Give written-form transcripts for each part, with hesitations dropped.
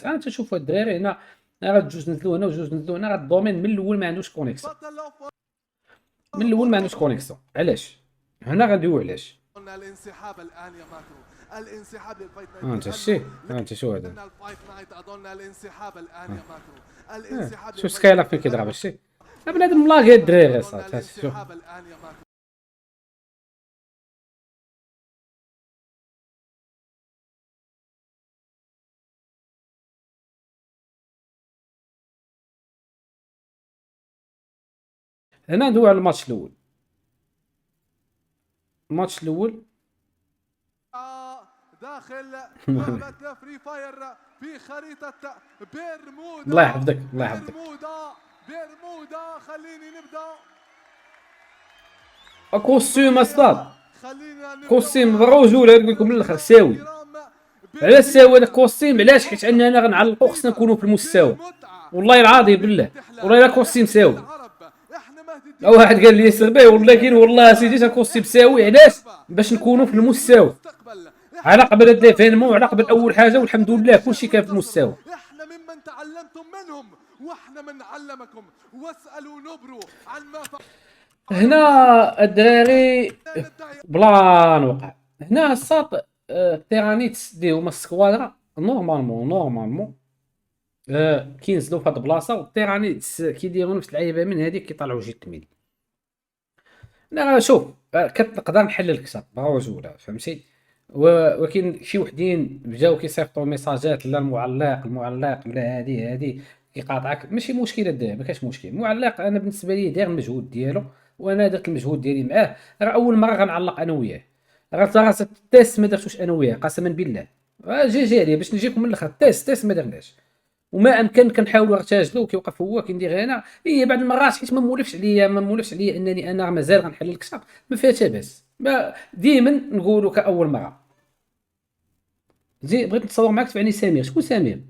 انا تنشوف هاد الدراري هنا غاد جوج نزلوا هنا وجوج نزلوا هنا، غاد الدومين من الاول ما عندوش كونيكسيون، من الاول ما عندوش كونيكسيون. علاش؟ هنا غندويو علاش. الانسحاب الان يا ماكرو، الانسحاب للفايت ها نايت انت الشي، ها انت شو هذا؟ لان الفايت نايت اظن الانسحاب الان يا ماكرو، اه. الانسحاب شوف للفايت سكايلر فين كيضرب الشي. بنادم ملاقي الدراري اظن صاحبي. شوف الانسحاب الان يا ماكرو. هنا ندوي على الماتش الاول. الماتش الاول داخل لعبة فري فاير في خريطة بيرمودا. الله يحفظك الله يحفظك. بيرمودا خليني نبدا. كوستيم اصاحبي، خلينا نبدا كوستيم برجوله نقول لكم من الاخر ساوي. علاش ساوي هذا الكوستيم؟ علاش؟ حيت اننا غنعلقو خصنا نكونوا في المستوى. والله العظيم بالله، والله الا كوستيم ساوي. واحد قال لي سربيه، ولكن والله سيدي تا كوستيم ساوي. علاش؟ باش نكونوا في المستوى، على قبل هاد ليفينمون وعلى قبل اول حاجه، والحمد لله كلشي كان في المستوى. احنا ممن تعلمتم منهم واحنا من علمكم، واسالوا نبرو عن ما هنا الدراري بلان وقع. هنا الساط التيرانيت دي هما السكوادرا نورمالمون كينزلوا في هاد البلاصه، والتيرانيت كيديروا نفس اللعيبه من هذيك كيطلعوا جي التميل. لا شوف، كنقدر نحل الكسا برجوله، فهمتي؟ ولكن شي وحدين بداو كيصيفطوا ميساجات لا المعلق لا هادي كيقاطعك. ماشي مشكله الدراري، ما كاش مشكل. المعلق انا بالنسبه لي داير المجهود ديالو، وانا درت المجهود ديالي معاه. راه اول مره غنعلق انا وياه، راه التيست ما درتوش انا وياه قسما بالله. جي عليه باش نجيكم من الاخر. تيست ما درناش، وما امكن كنحاولوا نرتجلوا. كيوقف هو كندير انا بعض المرات، حيت ما مولفش عليا انني انا مازال غنحل الكسا، ما فيها حتى باس. ديما نقولوا كاول مره. بغيت نتصور معاك، تبعني سمير. شكون سمير؟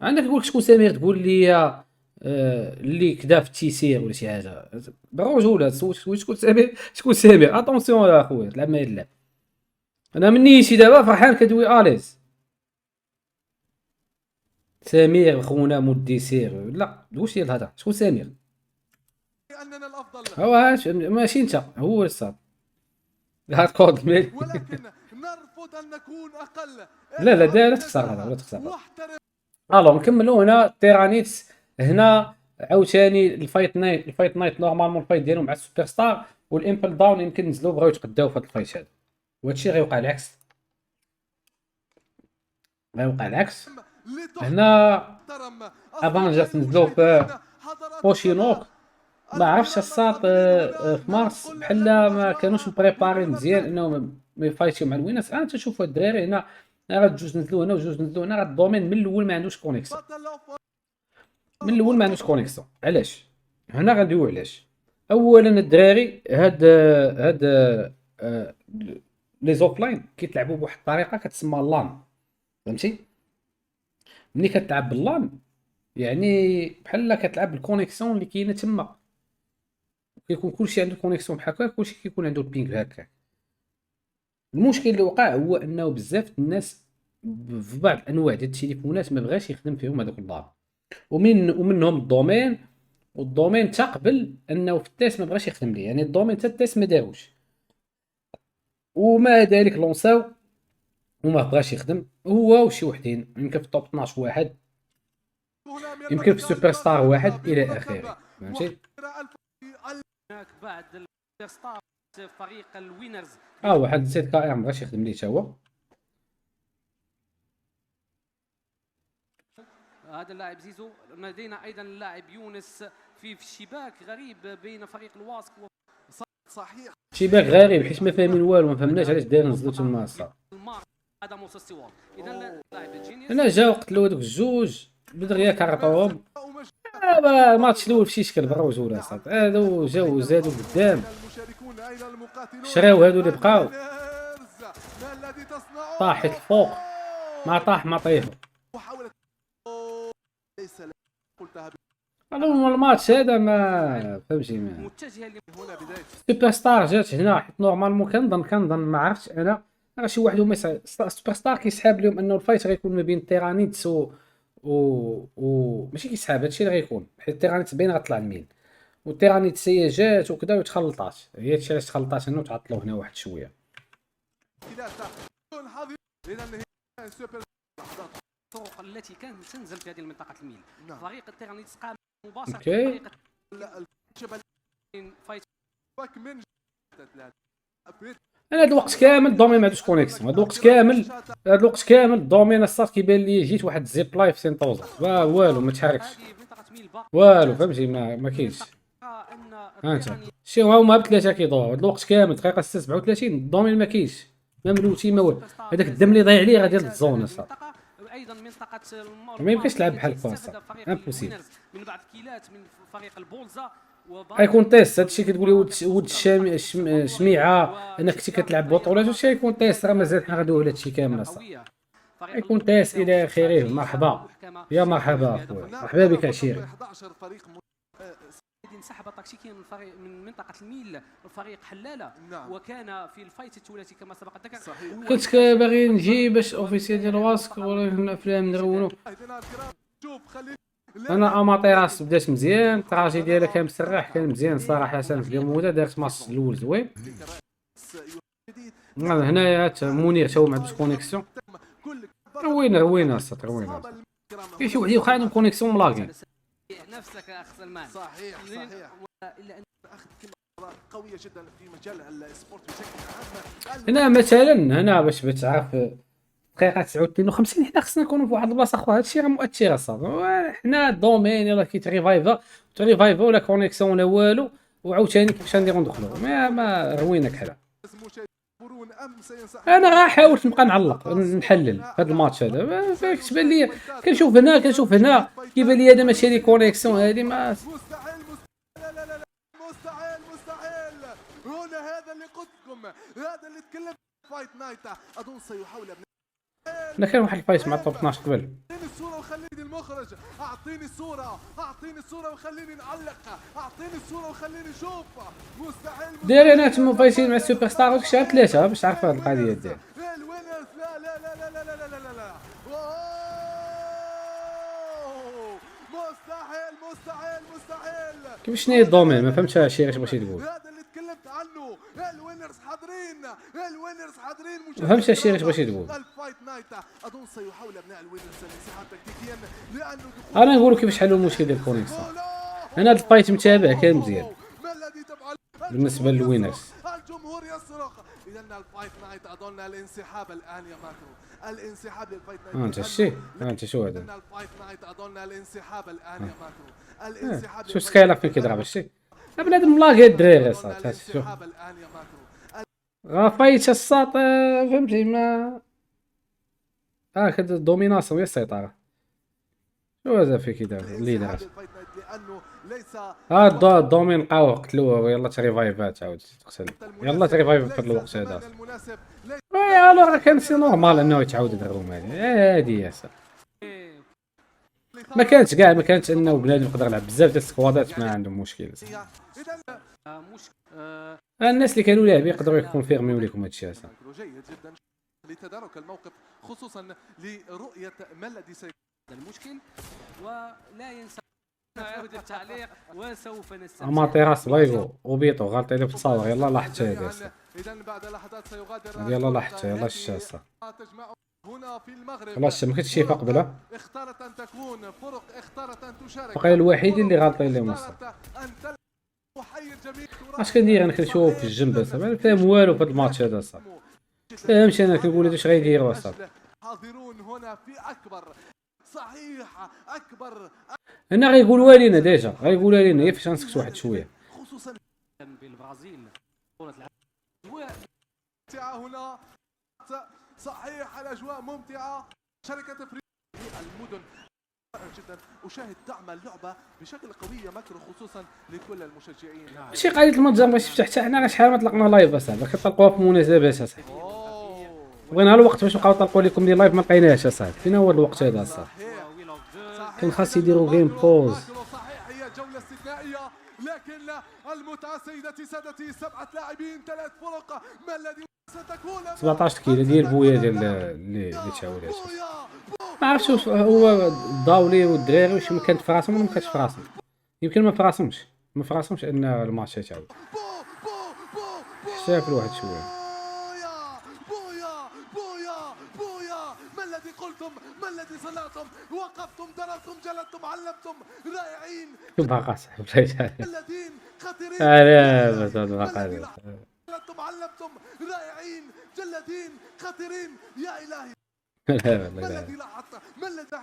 عندك نقول لك شكون سمير تقول لي اللي كدا في التيسير ولا شي حاجه بالرجوله. سولت شكون سمير، شكون سمير. اتونسيون يا خويا، تلعب ما يلعب. انا مني شي دابا فرحان كدوي اليز. سمير خونا مديسير، لا واش ديال الهضره؟ شكون سمير؟ اننا الافضل هو ماشي انت، هو الصاد هاد كود ميل. ولكن نرفض ان نكون اقل. لا لا تخسر هذا ولا تخسر هذا. الو نكملوا هنا التيرانيتس. هنا عاوتاني الفايت نايت نورمالمون الفايت ديالهم مع السوبر ستار والامبل داون يمكن نزلوا بغاو يتقداو في هذا الفايت هذا، وهادشي غيوقع العكس. هنا افانجرز نزلوا في بوشينوك. ما عرفتش الساط في مارس بحال ما كانوش مبريباري مزيان انهم ما يفايتيو مع الويناس. انا تنشوف هاد الدراري هنا غاد جوج نزلوا هنا وجوج نزلوا هنا، غاد الدومين من الاول ما عندوش كونيكسيون، من الاول ما عندوش كونيكسيون. علاش؟ هنا غندويو علاش. اولا الدراري هاد آه، لي زوفلاين كيتلعبوا بواحد الطريقه كتسمى لان، فهمتي؟ ملي كتلعب باللان يعني بحال كتلعب بالكونيكسيون اللي كاينه تما، كيكون كلشي عنده كونيكسيون بحال هكا، كلشي كيكون عنده البينغ هكا. المشكل اللي وقع هو انه بزاف الناس في بعض الانواع ديال التليفونات ما بغاش يخدم فيهم هذاك اللان، ومنهم الدومين. والدومين تا قبل انه في التيست ما بغاش يخدم ليه، يعني الدومين تا التيست ما داروش، ومع ذلك لونساو وما بغاش يخدم هو وشي وحدين. يمكن في التوب 12 واحد، يمكن في السوبر ستار واحد الى اخره، فهمتي؟ هناك بعد الستار فريق الوينرز. واحد زيد كائر ما بغاش يخدم ليه تا هو. هذا اللاعب زيزو. لدينا ايضا اللاعب يونس في شباك غريب بين فريق الواسك صحيح شباك غريب حيت ما فاهمين والو، ما فهمناش علاش داير نزلو تما الصاد. هذا موسى السوار. اذا اللاعب الجينيوس هنا جاو قتلوا هذوك الجوج بدغيا كرطوهم. الماتش الاول في شي شكل بالرجوله صاط. هادو جاو زادوا قدام، شراو هادو اللي بقاو طاحت الفوق، ما طاح ما طيحوا. المهم الماتش هذا ما فهمتي. متجهه سوبر ستار جات هنا حيت نورمالمون كنظن ما عرفتش انا راه شي واحد هما سوبر ستار كيسحاب لهم انه الفايت غيكون ما بين تيرانيتس و ماشي كيسحاب، هادشي اللي غيكون حيت تيرانيتس باين غطلع المين، والتيرانيتس هي جات وكذا وتخلطات، هي هادشي علاش تخلطات هنا وتعطلوا هنا واحد شويه. الطرق التي كانت تنزل في هذه منطقه الميل. فريق التيرانيتس قام مباشره اوكي. بطريقه فايت. انا هاد الوقت كامل الدومين ما عندوش كونيكسيون، هاد الوقت كامل الدومين الصاد كيبان لي جيت واحد زيب لايف سينطوزا والو ما تحركش هذه منطقه ميل والو، فهمتي ما كاينش. ان ها انت شي هما بثلاثه كيدوروا هاد الوقت كامل دقيقه 37 الدومين ما كاينش، ما ملوتي ما والو، هذاك الدم اللي ضايع ليه غادي للزون اصاحبي. ايضا منطقه ما يمكنش تلعب بحال هكا اصاحبي، امبوسيبل. من بعض الكيلات من فريق البولزا غيكون تيست، هادشي كتقولي ود شميعه انك كنتي كتلعب بطولات، هادشي غيكون تيست، راه مازال حنا غندويو على هادشي كامل اصاحبي، غيكون تيست الى اخره. مرحبا يا مرحبا اخويا، مرحبا بك عشيري. انسحب تكتيكيا من فريق من منطقه الميل فريق حلاله. وكان في الفايت الثلاثي كما سبق الذكر. كنت باغي نجي باش اوفيسيال ديال واسك ولا افلام نرونو. انا اماتيراس بدات مزيان، التراجي ديالها كان مسرح، كان مزيان صراحه. في اليوم هذا دارت ماتش الاول زوين. هنايا منير تا هو ما عندوش كونيكسيون، روينه السط روينه. كاين شي وحدين واخا عندهم كونيكسيون ملاقين. نفسك اخ سلمان. صحيح الا ان اخذ كلمه قويه جدا في مجال السبورت بشكل عام. هنا مثلا هنا باش تعرف دقيقه 59 حنا خصنا نكونوا في واحد البلاصه اخرى، هادشي راه مؤثر اصاحبي. حنا الدومين يلاه كيتريفايفا ولا كونيكسيون ولا والو، وعاوتاني كيفاش نديرو ندخلو ما روينك حدا. انا غا حاولت نبقى نعلق نحلل هذا الماتش هذا، كتبان لي كنشوف هنا كيبان لي هذا ماشي لي كونيكسيون هذه ما مستحيل. هنا هذا اللي قلت لكم، هذا اللي تكلمت فايت نايت. اظن سيحاول انا كان واحد الفايت مع توب 12 قبل. اعطيني الصورة وخليني المخرج، اعطيني الصورة وخليني نعلق، اعطيني الصورة وخليني نشوف. مستحيل داير انا تما فايتين مع السوبر ستار وكشعر ثلاثة باش تعرف هاد القضية ديال الوينرز. لا مستحيل. كيفاش شنو هي الدومين ما فهمتش هادشي اش بغيتي تقول. هذا اللي تكلمت عنه. الوينرز حاضرين ما فهمتش هادشي اش بغيتي تقول. الفايت نايت اظن سيحاول ابناء الوينرز الانسحاب تكتيكيا لانه انا نقولوا كيفاش حلوا المشكل ديال الكونيكسيون. انا هاد الفايت متابع كان مزيان بالنسبه للوينرز. الجمهور يصرخ. اذا الفايت نايت اظن الانسحاب الان يا ماكرو، الانسحاب للفايت نايت. انت الشيء انت شو هذا الفايت نايت اظن الانسحاب الان يا ماكرو، الانسحاب. شوف سكايلر فين كيضرب الشيء بنادم ملاقي الدراري صافي. شوف فايت الساط فهمتي ما هكذا الدوميناسيون هي السيطره. شو هذا في كذا الليدر هذا الدومين لقاوه قتلوه. يلا تريفايفات عاود تقتل، يلا تريفايف في الوقت هذا. يلا راه كان سي نورمال انه يتعاود الروم هذه يا سا. ما كانتش كاع ما كانتش انه بنادم يقدر يلعب بزاف ديال السكوادات ما عندهم مشكل. الناس اللي كانوا لاعبين يقدروا يكونفيرميو لكم هادشي هذا. جيد جدا لتدارك الموقف خصوصا لرؤيه ما الذي سيكون المشكل. ولا ينسى عود التعليق وسوف نستمر. اماتيراس بايغو وبيطو غلطي لي في التصاور. يلا لاحظت هذا اذا بعد لحظات سيغادر. يلا لاحظت يلا الشاسه تجمع هنا في المغرب. خلاص ما كنتش شايفه قبله. اختارت ان تكون فرق، اختارت ان تشارك. بقى الوحيد اللي غلطي لي مصر. اش كندير انا كنشوف في الجنب صاحبي ما فاهم والو في هذا الماتش هذا صاحبي. فهمتش انا كنقول واش غيديروا صاحبي. حاضرون هنا في اكبر صحيح اكبر. هنا غيقولوها لينا ديجا غيقولوها لينا يا فاش غنسكت واحد شويه. خصوصا بالبرازيل بطولة ممتعة هنا صحيح. الاجواء ممتعة. شركة فري المدن جدا. أشاهد دعم اللعبة بشكل قوي يا ماكرو خصوصا لكل المشجعين. ماشي قضية المتجر باش تفتح حتى حنا شحال ما طلقنا لايف اصاحبي كنطلقوها في مناسبات اصاحبي. بغينا الوقت باش نبقاو نطلقوا لكم دي لايف ما لقيناهاش اصاحبي. فين هو الوقت هذا اصاحبي؟ كان خاص يديروا جيم بوز. صحيح هي جولة استثنائية لكن المتعة سيدتي سادتي 7 لاعبين 3 فرق. ما الذي ستكون 17 كيلو ديال بويا ديال اللي تشاولات. بويا ما عرفتش واش هو داولي والدراري واش كانت في راسهم ولا ما كانتش في راسهم. يمكن ما في راسهمش ان الماتش يتعاود. حتى في واحد شويه. بويا ما الذي قلتم؟ ما الذي صنعتم؟ وقفتم، ضربتم، جلدتم، علمتم، رائعين. شوف باقا صاحبي الذين الذين خطيرين. لا بس باقا جلدتم، علمتم، رائعين، جلدين، خطيرين. يا إلهي لا ما الذي لاحظت؟ ما الذي